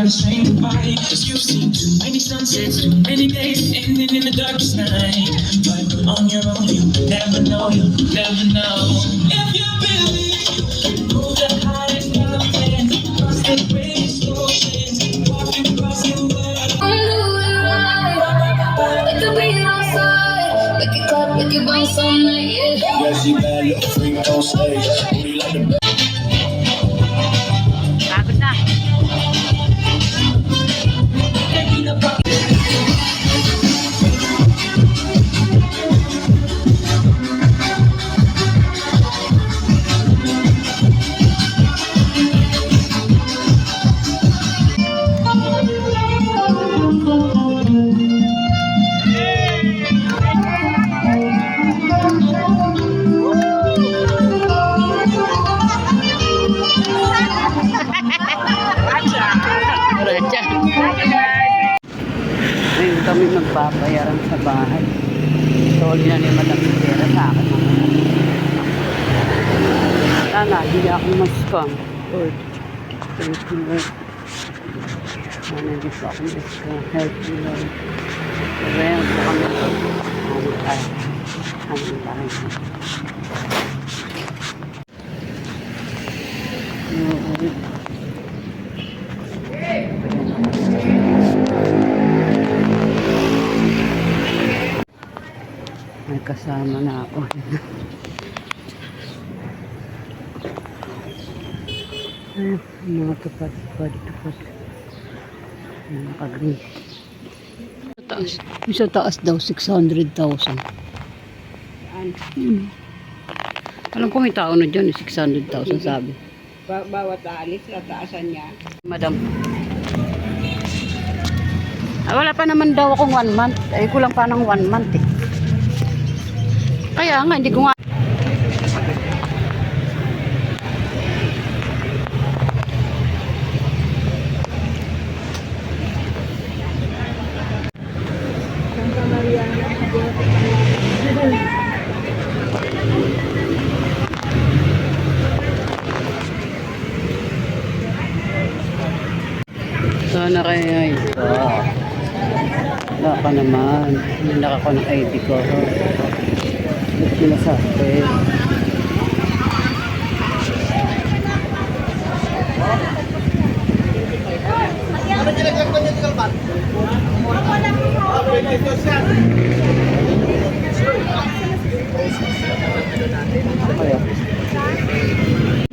a strange body, 'cause you've seen too many sunsets, too many days ending in the darkest night. But on your own, you never know, you never know. If you believe, move the highest mountains, cross the greatest oceans, walk across the world. Like the beat outside, make it clap, make it bounce all night, yeah. Yeah, she bad, little freak on stage. Booty like the Pagod na. Ngayon kami magpapayaran sa bahay. Soli na ni Madam Pera sa akin. Sana, hindi ako mas-scam. Lord, thank you, Lord. Sana, hindi po ako mas-scam. Help me, Lord. Kaya, hindi kami may kasama na ako. Ay, mga tupad. Nakagri. Sa taas daw, 600,000. Alam ko may tao na dyan, 600,000 sabi. Bawat alis, nataasan niya. Madam. Wala pa naman daw akong 1 month. Ay, kulang pa ng 1 month eh. Kaya nga, hindi ko nga. Sana kaya ito. Wala pa naman. Nilak ako ng ID ko. Ba't sila sa akin?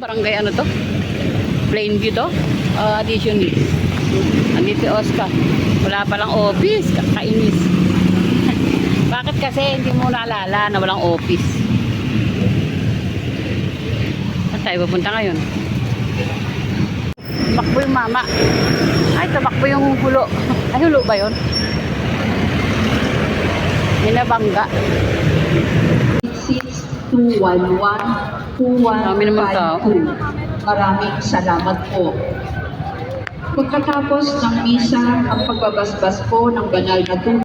Barangay ano to? Plainview to? Addition East. Andito si Oscar. Wala palang office. Kakainis. Bakit kasi hindi mo naalala na walang office? Saan tayo pupunta ngayon? Tumakbo yung mama. Ay, tumakbo yung hulo. Ay, hulo ba yun? Minabangga. 6211-2152. Maraming salamat po. Pagkatapos ng misa, ang pagbabasbas po ng banal na tubig.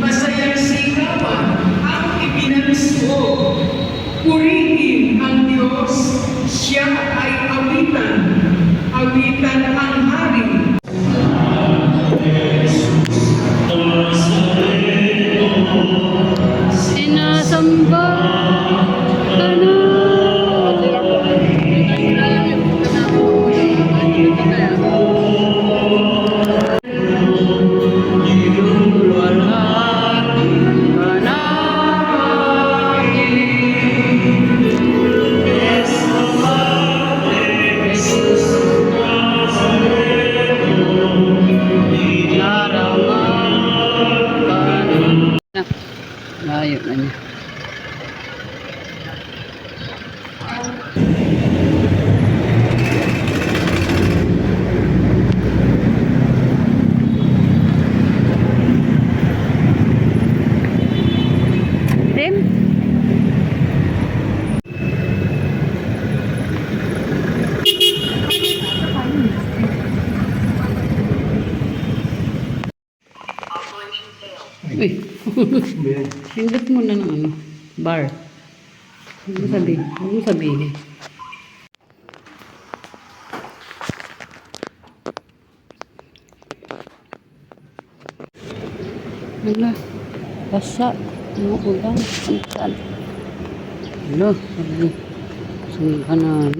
Masayang sigawan ang ipinagsuo. Purihin ang Diyos, siya ay awitan ang hari. Sinasamba ka na. Hindot mo na ng ano, bar. Huwag mo sabihin. Huwag mo sabihin. Hala, basa. Ano ulan? Saan? Hala, sabi. Saan ka na?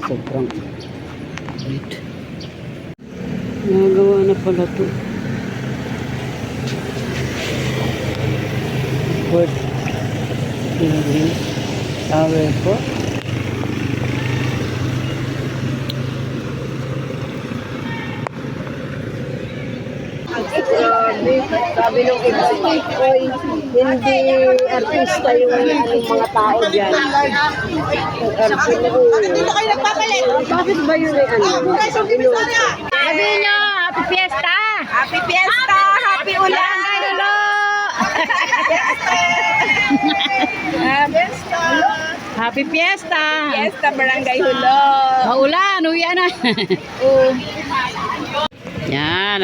Sobrang wait. Nagawa na pala to. Port building tower po. Sabi nung iba, oy, hindi artista yung mga tao dyan. Dito kayo nagpapalit. Bakit ba yun ay ano? Sabi nyo, happy fiesta! Happy Fiesta! Happy ulan! Hello! Happy fiesta! Fiesta Barangay Hulo. Maulan, uwi na. Yan,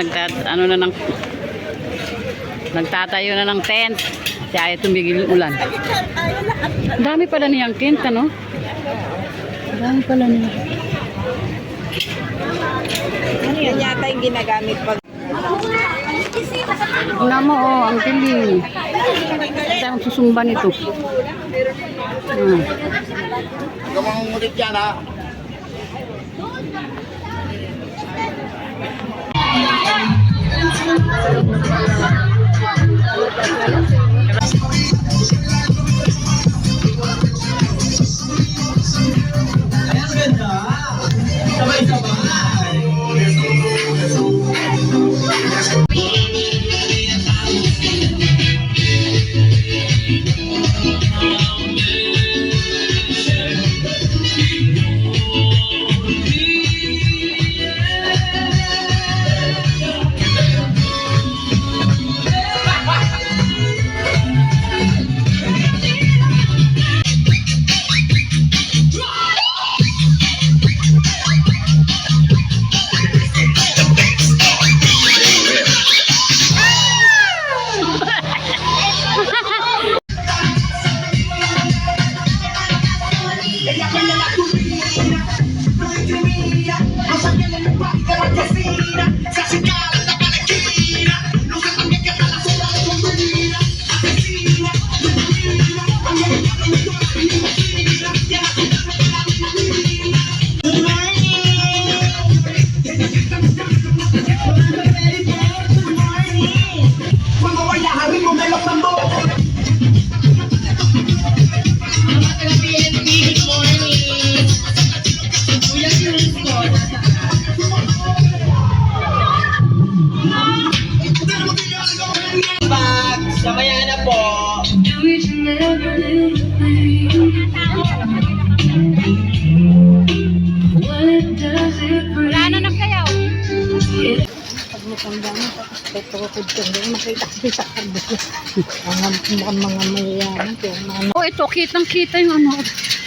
nagtatayo na ng tent. Kasi ayaw tumigil yung ulan. Ang dami pala niyang tent, ano? Ang dami pala niya. Ano yan yata yung ginagamit pag... Tingnan mo, oh, ang tiling. Kasi ang susumba nito. Gamang mulit yan ha. Wala na nagkayaw. Pag matanda mo, tapos petrokod ka doon, makita-kita ka doon. Mukhang mga mayayaman. Oh, ito, kitang-kita yung ano.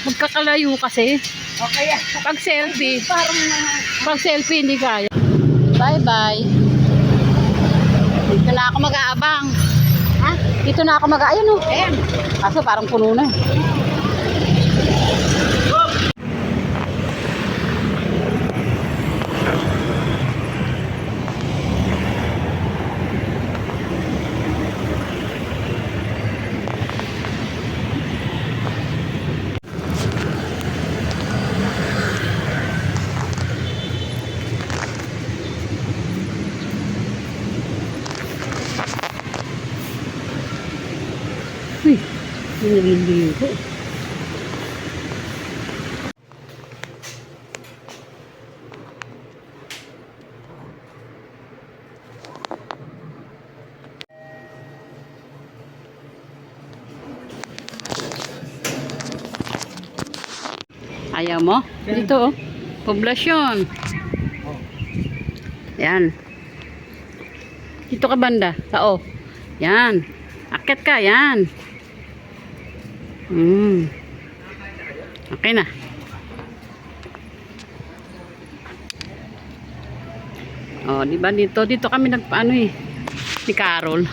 Magkakalayo kasi. Okay, Pag selfie, parang pag selfie hindi kaya. Bye-bye. Dito na ako mag-aabang. Ha? Dito na ako mag-aayun oh. Ayan. Kaso parang puno na. Uy, nililigo. Ayaw mo? Dito oh. Poblasyon. Yan. Dito ka banda. Sao? Yan. Akit ka. Yan. Okay na. Oh, di ba dito kami nagpaano eh ni Carol.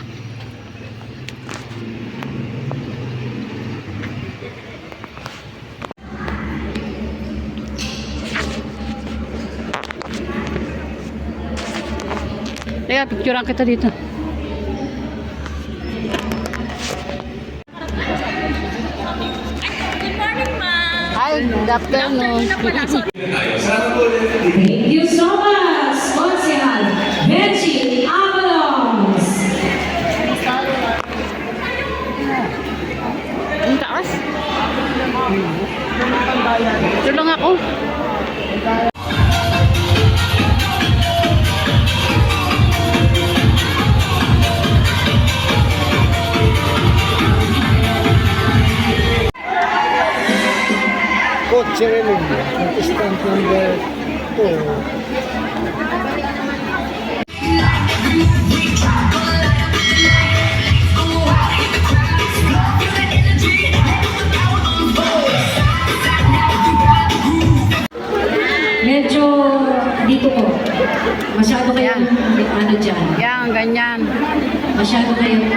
Teka, picturean kita dito. Hi, good afternoon. Thank you so much, Konsehal Benji Avalos. Ang taas. Tulong ako. Kotse rin yun. Contestant number 2. Medyo dito ko. Masyado kayo ano dyan. Yan, ganyan. Masyado kayo.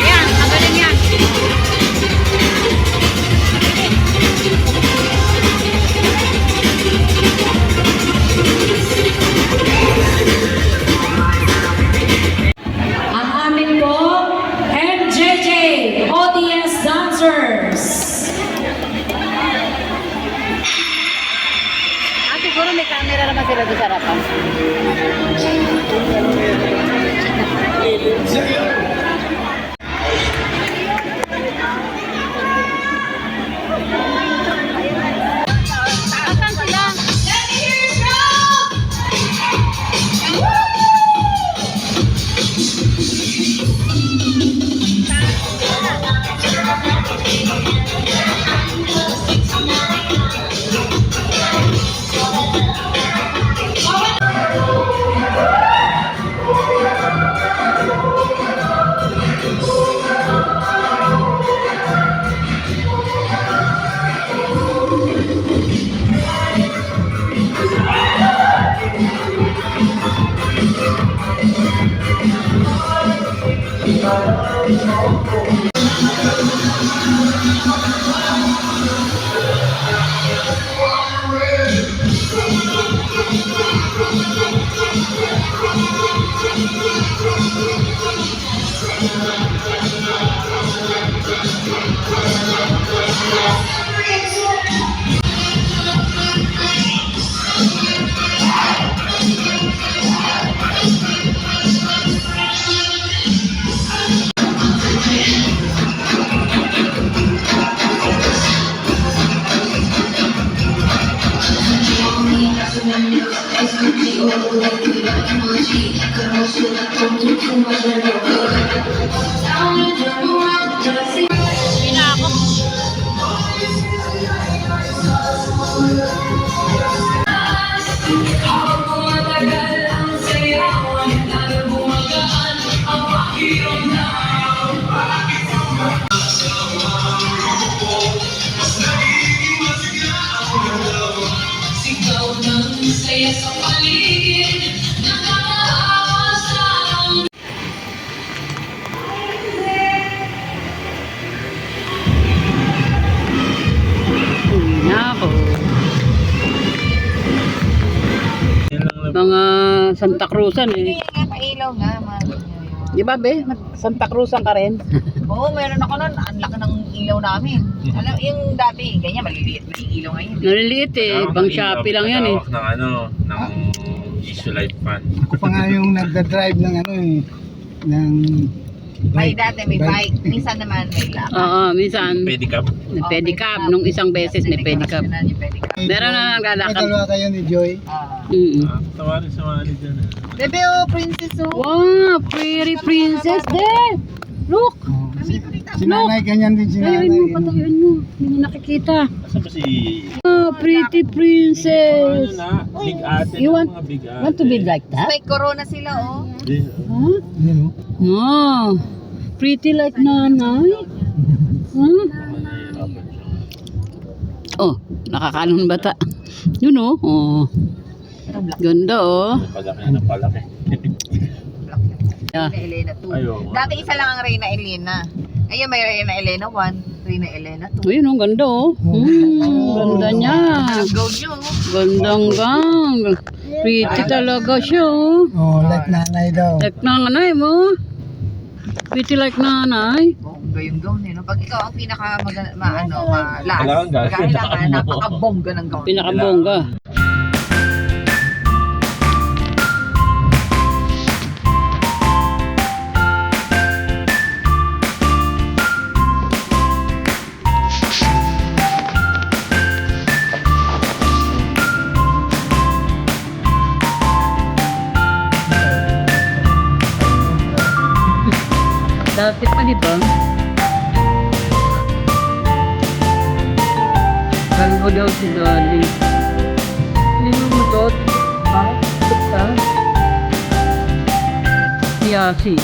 Yan, magaling yan. Ang amin po, MJJ ODS Dancers. Ah, siguro may camera naman sila doon sa harapan. Asan sila? Nako. Mga Santa Cruzan eh. Pailaw na, mami. Di ba, be? Santa Cruz ka rin. Oo, meron ako nun. Ang laki ng ilaw namin. Alam, yung dati, ganyan, maliliit na yung ilaw ngayon. Naliliit eh. Pang Shopee lang yan eh. Ng ano, ng issue light fan. Ako pa nga yung nagda-drive ng ano eh, ng May dati, may bike. Minsan naman, may lakad. Oo, minsan. Pedicab. May pedicab. Nung isang beses may pedicab. Meron na May naglalakad. dalawa kayo ni Joy. Tawarin sa mga dyan. Bebe, oh, princess, oh. Wow, pretty princess there. Look. Si nanay, ganyan din si nanay. Ayun mo, patuyuan mo. Hindi mo nakikita. Asa ba si... Oh, pretty Ano princess. na? Big ate. You want- Mga big ate. Want to be like that? May corona sila, oh. Huh? Yan o. No. Pretty like nanay. Huh? Oh, nakakanon bata. Yun oh. Oh. Ganda oh. Palaki na palaki. Yeah. Reyna Elena 2. Ayaw. Dati isa lang ang Reyna Elena. Ayun, may Reyna Elena 1, Reyna Elena 2. Ayun oh, ganda oh. Ganda niya. Go nyo. Gandang gang. Pretty talaga siya oh. Oh, like nanay daw. Like nanay mo. Pretty like nanay. Bongga yung gown eh. No? Pag ikaw ang pinaka malakas, Kailangan gawin. kailangan napaka-bongga ng gown. Pinakabongga. Dati pa, di ba? Kalbo daw si Dolly. Sino mo to? Ha? Si Yasi.